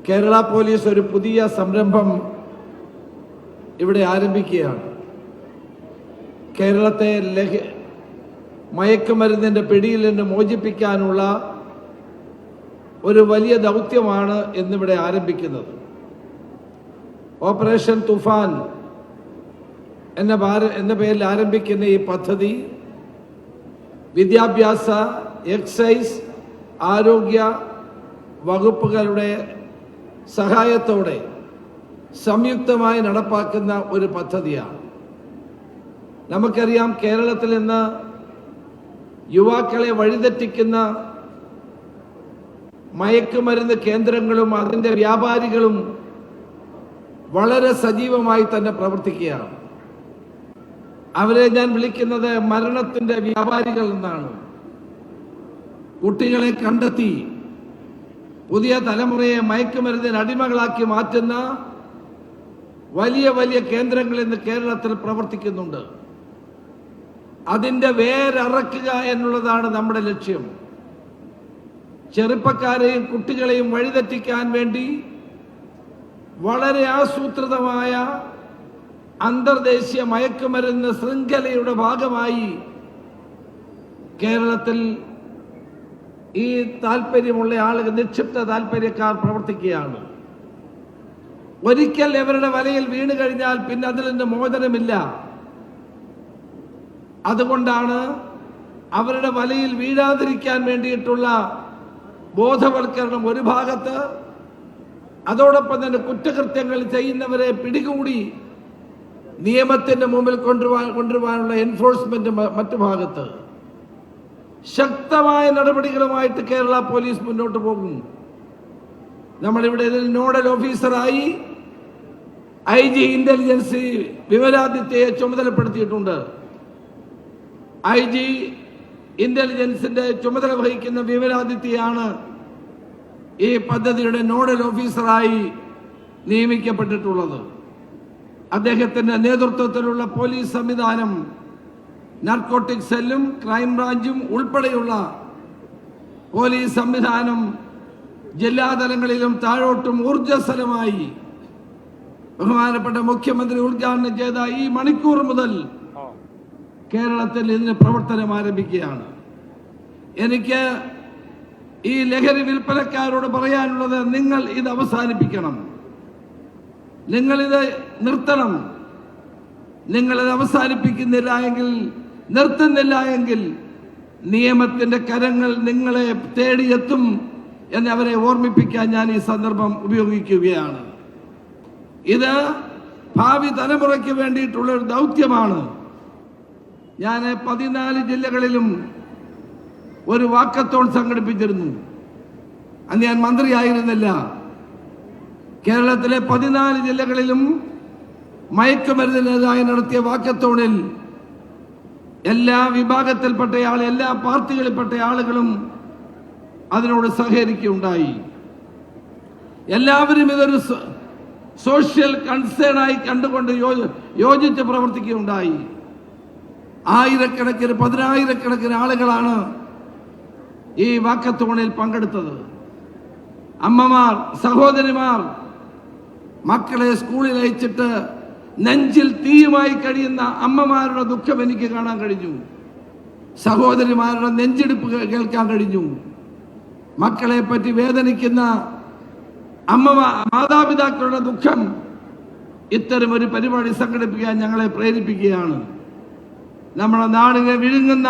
Kerala police ഒരു പുതിയ സംരംഭം ഇവിടെ ആരംഭിക്കുകയാണ്. കേരളത്തെ മയക്കുമരുന്നിൻ്റെ പിടിയിൽ നിന്ന് മോചിപ്പിക്കാനുള്ള ഒരു വലിയ ദൗത്യമാണ് ഇന്നിവിടെ ആരംഭിക്കുന്നത്. ഓപ്പറേഷൻ തുഫാൻ എന്ന പേരിൽ ആരംഭിക്കുന്ന ഈ പദ്ധതി വിദ്യാഭ്യാസ, എക്സൈസ്, ആരോഗ്യ വകുപ്പുകളുടെ സഹായത്തോടെ സംയുക്തമായി നടപ്പാക്കുന്ന ഒരു പദ്ധതിയാണ്. നമുക്കറിയാം, കേരളത്തിൽ നിന്ന് യുവാക്കളെ വഴിതെറ്റിക്കുന്ന മയക്കുമരുന്ന് കേന്ദ്രങ്ങളും അതിൻ്റെ വ്യാപാരികളും വളരെ സജീവമായി തന്നെ പ്രവർത്തിക്കുകയാണ്. അവരെ ഞാൻ വിളിക്കുന്നത് മരണത്തിൻ്റെ വ്യാപാരികൾ എന്നാണ്. കുട്ടികളെ കണ്ടെത്തി പുതിയ തലമുറയെ മയക്കുമരുന്നിന് അടിമകളാക്കി മാറ്റുന്ന വലിയ വലിയ കേന്ദ്രങ്ങൾ ഇന്ന് കേരളത്തിൽ പ്രവർത്തിക്കുന്നുണ്ട്. അതിൻ്റെ വേരറക്കുക എന്നുള്ളതാണ് നമ്മുടെ ലക്ഷ്യം. ചെറുപ്പക്കാരെയും കുട്ടികളെയും വഴിതെറ്റിക്കാൻ വേണ്ടി വളരെ ആസൂത്രിതമായ അന്തർദേശീയ മയക്കുമരുന്ന് ശൃംഖലയുടെ ഭാഗമായി കേരളത്തിൽ ഈ താല്പര്യമുള്ള ആളുകൾ, നിക്ഷിപ്ത താല്പര്യക്കാർ പ്രവർത്തിക്കുകയാണ്. ഒരിക്കൽ അവരുടെ വലയിൽ വീണു കഴിഞ്ഞാൽ പിന്നെ അതിൽ നിന്ന് മോചനമില്ല. അതുകൊണ്ടാണ് അവരുടെ വലയിൽ വീഴാതിരിക്കാൻ വേണ്ടിയിട്ടുള്ള ബോധവൽക്കരണം ഒരു ഭാഗത്ത്, അതോടൊപ്പം തന്നെ കുറ്റകൃത്യങ്ങൾ ചെയ്യുന്നവരെ പിടികൂടി നിയമത്തിന്റെ മുമ്പിൽ കൊണ്ടുവരാനുള്ള എൻഫോഴ്സ്മെന്റ് മറ്റു ഭാഗത്ത്. ശക്തമായ നടപടികളുമായിട്ട് കേരള പോലീസ് മുന്നോട്ട് പോകും. നമ്മളിവിടെ ഇതിൽ നോഡൽ ഓഫീസറായി IG ഇന്റലിജൻസ് വിമലാദിത്യയെ ചുമതലപ്പെടുത്തിയിട്ടുണ്ട്. IG ഇന്റലിജൻസിന്റെ ചുമതല വഹിക്കുന്ന വിമലാദിത്യയാണ് ഈ പദ്ധതിയുടെ നോഡൽ ഓഫീസറായി നിയമിക്കപ്പെട്ടിട്ടുള്ളത്. അദ്ദേഹത്തിന്റെ നേതൃത്വത്തിലുള്ള പോലീസ് സംവിധാനം, നാർക്കോട്ടിക് സെല്ലും ക്രൈംബ്രാഞ്ചും ഉൾപ്പെടെയുള്ള പോലീസ് സംവിധാനം ജില്ലാതലങ്ങളിലും താഴോട്ടും ഊർജ്ജസ്വലമായി ബഹുമാനപ്പെട്ട മുഖ്യമന്ത്രി ഉദ്ഘാടനം ചെയ്ത ഈ മണിക്കൂർ മുതൽ കേരളത്തിൽ ഇതിന് പ്രവർത്തനം ആരംഭിക്കുകയാണ്. എനിക്ക് ഈ ലഹരി വിൽപ്പനക്കാരോട് പറയാനുള്ളത്, നിങ്ങൾ ഇത് അവസാനിപ്പിക്കണം, നിങ്ങളിത് നിർത്തണം. നിങ്ങളിത് അവസാനിപ്പിക്കുന്നില്ല എങ്കിൽ, നിർത്തുന്നില്ല എങ്കിൽ നിയമത്തിന്റെ കരങ്ങൾ നിങ്ങളെ തേടിയെത്തും എന്ന് അവരെ ഓർമ്മിപ്പിക്കാൻ ഞാൻ ഈ സന്ദർഭം ഉപയോഗിക്കുകയാണ്. ഇത് ഭാവി തലമുറയ്ക്ക് വേണ്ടിയിട്ടുള്ള ഒരു ദൗത്യമാണ്. ഞാൻ 14 ജില്ലകളിലും ഒരു വാക്കത്തോൺ സംഘടിപ്പിച്ചിരുന്നു. അന്ന് ഞാൻ മന്ത്രിയായിരുന്നില്ല. കേരളത്തിലെ 14 ജില്ലകളിലും മയക്കുമരുന്നിനെതിരായി നടത്തിയ വാക്കത്തോണിൽ എല്ലാ വിഭാഗത്തിൽപ്പെട്ട എല്ലാ പാർട്ടികളിൽപ്പെട്ട ആളുകളും അതിനോട് സഹകരിക്കുകയുണ്ടായി. എല്ലാവരും ഇതൊരു സോഷ്യൽ കൺസേൺ ആയി കണ്ടുകൊണ്ട് യോജിച്ച് പ്രവർത്തിക്കുകയുണ്ടായി. ആയിരക്കണക്കിന്, 10,000-കണക്കിന് ആളുകളാണ് ഈ വാക്കത്തോണിൽ പങ്കെടുത്തത്. അമ്മമാർ, സഹോദരിമാർ മക്കളെ സ്കൂളിൽ അയച്ചിട്ട് നെഞ്ചിൽ തീയുമായി കഴിയുന്ന അമ്മമാരുടെ ദുഃഖം എനിക്ക് കാണാൻ കഴിഞ്ഞു. സഹോദരിമാരുടെ നെഞ്ചിടിപ്പ് കേൾക്കാൻ കഴിഞ്ഞു. മക്കളെ പറ്റി വേദനിക്കുന്ന മാതാപിതാക്കളുടെ ദുഃഖം ഇത്തരം ഒരു പരിപാടി സംഘടിപ്പിക്കാൻ ഞങ്ങളെ പ്രേരിപ്പിക്കുകയാണ്. നമ്മുടെ നാടിനെ വിഴുങ്ങുന്ന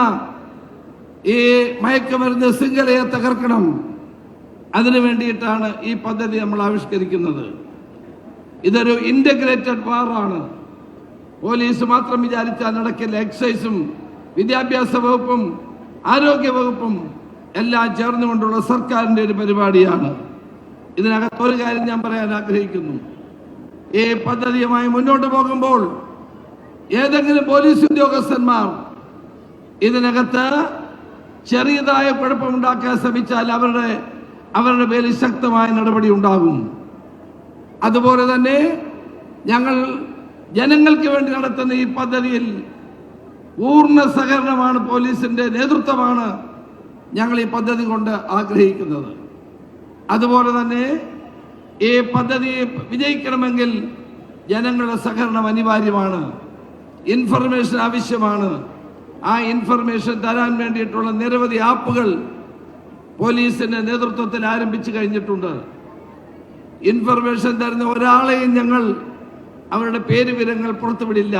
ഈ മയക്കുമരുന്ന് ശൃംഖലയെ തകർക്കണം. അതിനു വേണ്ടിയിട്ടാണ് ഈ പദ്ധതി നമ്മൾ ആവിഷ്കരിക്കുന്നത്. ഇതൊരു ഇന്റഗ്രേറ്റഡ് വാറാണ്. പോലീസ് മാത്രം വിചാരിച്ചാൽ നടക്കില്ല. എക്സൈസും വിദ്യാഭ്യാസ വകുപ്പും ആരോഗ്യ വകുപ്പും എല്ലാം ചേർന്നുകൊണ്ടുള്ള സർക്കാരിന്റെ ഒരു പരിപാടിയാണ്. ഇതിനകത്ത് ഒരു കാര്യം ഞാൻ പറയാൻ ആഗ്രഹിക്കുന്നു. ഈ പദ്ധതിയുമായി മുന്നോട്ട് പോകുമ്പോൾ ഏതെങ്കിലും പോലീസ് ഉദ്യോഗസ്ഥന്മാർ ഇതിനകത്ത് ചെറിയതായ കുഴപ്പമുണ്ടാക്കാൻ ശ്രമിച്ചാൽ അവരുടെ പേരിൽ ശക്തമായ നടപടി ഉണ്ടാകും. അതുപോലെ തന്നെ ഞങ്ങൾ ജനങ്ങൾക്ക് വേണ്ടി നടത്തുന്ന ഈ പദ്ധതിയിൽ പൂർണ്ണ സഹകരണമാണ്, പോലീസിന്റെ നേതൃത്വമാണ് ഞങ്ങൾ ഈ പദ്ധതി കൊണ്ട് ആഗ്രഹിക്കുന്നത്. അതുപോലെ തന്നെ ഈ പദ്ധതി വിജയിക്കണമെങ്കിൽ ജനങ്ങളുടെ സഹകരണം അനിവാര്യമാണ്. ഇൻഫർമേഷൻ ആവശ്യമാണ്. ആ ഇൻഫർമേഷൻ തരാൻ വേണ്ടിയിട്ടുള്ള നിരവധി ആപ്പുകൾ പോലീസിന്റെ നേതൃത്വത്തിൽ ആരംഭിച്ചു കഴിഞ്ഞിട്ടുണ്ട്. ഇൻഫർമേഷൻ തരുന്ന ഒരാളെയും ഞങ്ങൾ അവരുടെ പേര് വിവരങ്ങൾ പുറത്തുവിടില്ല.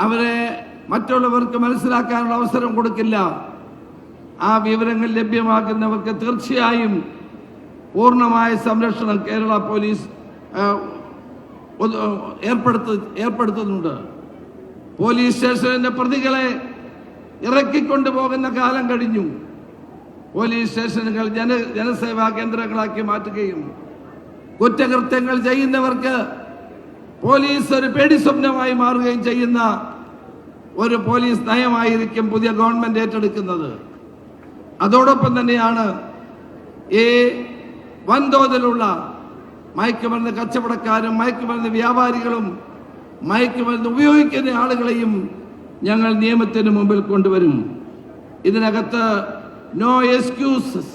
അവരെ മറ്റുള്ളവർക്ക് മനസ്സിലാക്കാനുള്ള അവസരം കൊടുക്കില്ല. ആ വിവരങ്ങൾ ലഭ്യമാക്കുന്നവർക്ക് തീർച്ചയായും പൂർണ്ണമായ സംരക്ഷണം കേരള പോലീസ് ഏർപ്പെടുത്തുന്നുണ്ട്. പോലീസ് സ്റ്റേഷനിലെ പ്രതികളെ ഇറക്കിക്കൊണ്ടുപോകുന്ന കാലം കഴിഞ്ഞു. പോലീസ് സ്റ്റേഷനുകൾ ജനസേവാ കേന്ദ്രങ്ങളാക്കി മാറ്റുകയും കുറ്റകൃത്യങ്ങൾ ചെയ്യുന്നവർക്ക് പോലീസ് ഒരു പേടി സ്വപ്നമായി മാറുകയും ചെയ്യുന്ന ഒരു പോലീസ് നയമായിരിക്കും പുതിയ ഗവൺമെന്റ് ഏറ്റെടുക്കുന്നത്. അതോടൊപ്പം തന്നെയാണ് ഈ വൻതോതിലുള്ള മയക്കുമരുന്ന് കച്ചവടക്കാരും മയക്കുമരുന്ന് വ്യാപാരികളും മയക്കുമരുന്ന് ഉപയോഗിക്കുന്ന ആളുകളെയും ഞങ്ങൾ നിയമത്തിന് മുമ്പിൽ കൊണ്ടുവരും. ഇതിനകത്ത് നോ എക്സ്ക്യൂസസ്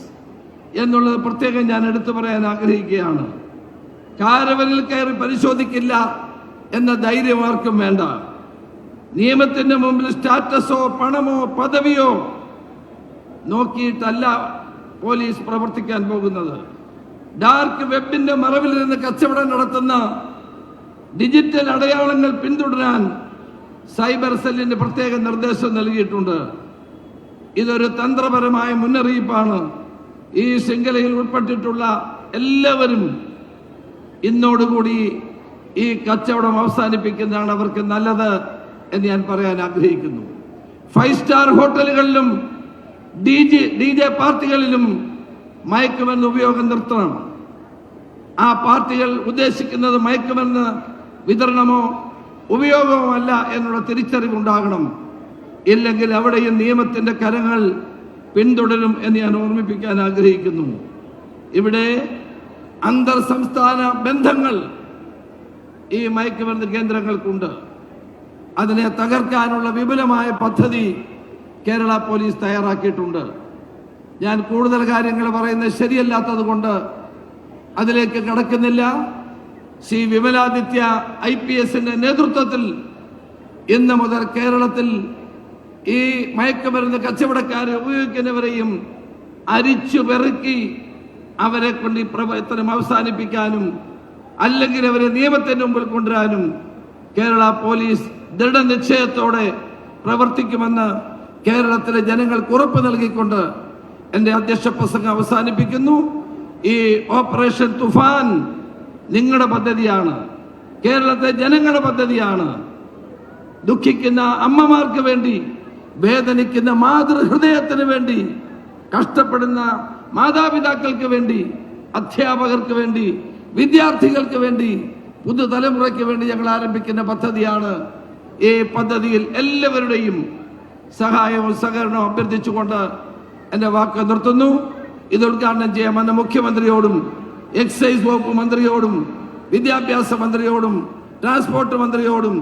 എന്നുള്ളത് പ്രത്യേകം ഞാൻ എടുത്തു പറയാൻ ആഗ്രഹിക്കുകയാണ്. കാരവനിൽ കയറി പരിശോധിക്കില്ല എന്ന ധൈര്യം ആർക്കും വേണ്ട. നിയമത്തിന്റെ മുമ്പിൽ സ്റ്റാറ്റസോ പണമോ പദവിയോ നോക്കിയിട്ടല്ല പോലീസ് പ്രവർത്തിക്കാൻ പോകുന്നത്. ഡാർക്ക് വെബിന്റെ മറവിൽ നിന്ന് കച്ചവടം നടത്തുന്ന ഡിജിറ്റൽ അടയാളങ്ങൾ പിന്തുടരാൻ സൈബർ സെല്ലിന് പ്രത്യേക നിർദ്ദേശം നൽകിയിട്ടുണ്ട്. ഇതൊരു തന്ത്രപരമായ മുന്നറിയിപ്പാണ്. ഈ ശൃംഖലയിൽ ഉൾപ്പെട്ടിട്ടുള്ള എല്ലാവരും ഇന്നോടുകൂടി ഈ കച്ചവടം അവസാനിപ്പിക്കുന്നതാണ് അവർക്ക് നല്ലത് എന്ന് ഞാൻ പറയാൻ ആഗ്രഹിക്കുന്നു. 5 സ്റ്റാർ ഹോട്ടലുകളിലും DJ പാർട്ടികളിലും മയക്കുമരുന്ന് ഉപയോഗം നിർത്തണം. ആ പാർട്ടികൾ ഉദ്ദേശിക്കുന്നത് മയക്കുമരുന്ന് വിതരണമോ ഉപയോഗമോ അല്ല എന്നുള്ള തിരിച്ചറിവുണ്ടാകണം. ഇല്ലെങ്കിൽ അവിടെയും നിയമത്തിന്റെ കരങ്ങൾ പിന്തുടരും എന്ന് ഞാൻ ഓർമ്മിപ്പിക്കാൻ ആഗ്രഹിക്കുന്നു. ഇവിടെ അന്തർ സംസ്ഥാന ബന്ധങ്ങൾ ഈ മയക്കുമരുന്ന് കേന്ദ്രങ്ങൾക്കുണ്ട്. അതിനെ തകർക്കാനുള്ള വിപുലമായ പദ്ധതി കേരള പോലീസ് തയ്യാറാക്കിയിട്ടുണ്ട്. ഞാൻ കൂടുതൽ കാര്യങ്ങൾ പറയുന്നത് ശരിയല്ലാത്തത് കൊണ്ട് അതിലേക്ക് കടക്കുന്നില്ല. ശ്രീ വിമലാദിത്യ IPSന്റെ നേതൃത്വത്തിൽ ഇന്ന് മുതൽ കേരളത്തിൽ ഈ മയക്കുമരുന്ന് കച്ചവടക്കാരെ ഉപയോഗിക്കുന്നവരെയും അരിച്ചു പെറുക്കി അവരെ കൊണ്ട് ഈ പ്രവർത്തനം അവസാനിപ്പിക്കാനും അല്ലെങ്കിൽ അവരെ നിയമത്തിന് മുമ്പിൽ കൊണ്ടുവരാനും കേരള പോലീസ് ദൃഢനിശ്ചയത്തോടെ പ്രവർത്തിക്കുമെന്ന് കേരളത്തിലെ ജനങ്ങൾക്ക് ഉറപ്പ് നൽകിക്കൊണ്ട് എൻ്റെ അധ്യക്ഷ പ്രസംഗം അവസാനിപ്പിക്കുന്നു. ഈ ഓപ്പറേഷൻ തുഫാൻ നിങ്ങളുടെ പദ്ധതിയാണ്, കേരളത്തിലെ ജനങ്ങളുടെ പദ്ധതിയാണ്. ദുഃഖിക്കുന്ന അമ്മമാർക്ക് വേണ്ടി, വേദനിക്കുന്ന മാതൃഹൃദയത്തിന് വേണ്ടി, കഷ്ടപ്പെടുന്ന മാതാപിതാക്കൾക്ക് വേണ്ടി, അധ്യാപകർക്ക് വേണ്ടി, വിദ്യാർത്ഥികൾക്ക് വേണ്ടി, പുതുതലമുറയ്ക്ക് വേണ്ടി ഞങ്ങൾ ആരംഭിക്കുന്ന പദ്ധതിയാണ്. ഈ പദ്ധതിയിൽ എല്ലാവരുടെയും സഹായവും സഹകരണവും അഭ്യർത്ഥിച്ചുകൊണ്ട് എൻ്റെ വാക്ക് നിർത്തുന്നു. ഇത് ഉദ്ഘാടനം ചെയ്യാമെന്ന മുഖ്യമന്ത്രിയോടും എക്സൈസ് വകുപ്പ് മന്ത്രിയോടും വിദ്യാഭ്യാസ മന്ത്രിയോടും ട്രാൻസ്പോർട്ട് മന്ത്രിയോടും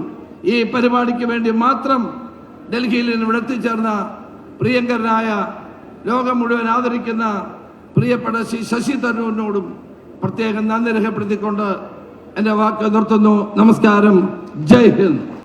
ഈ പരിപാടിക്ക് വേണ്ടി മാത്രം ഡൽഹിയിൽ നിന്ന് ഇവിടെ എത്തിച്ചേർന്ന പ്രിയങ്കരനായ ലോകം മുഴുവൻ ആദരിക്കുന്ന പ്രിയപ്പെട്ട ശ്രീ ശശി തരൂരിനോടും പ്രത്യേകം നന്ദി രേഖപ്പെടുത്തിക്കൊണ്ട് എൻ്റെ വാക്ക് നിർത്തുന്നു. നമസ്കാരം. ജയ് ഹിന്ദ്.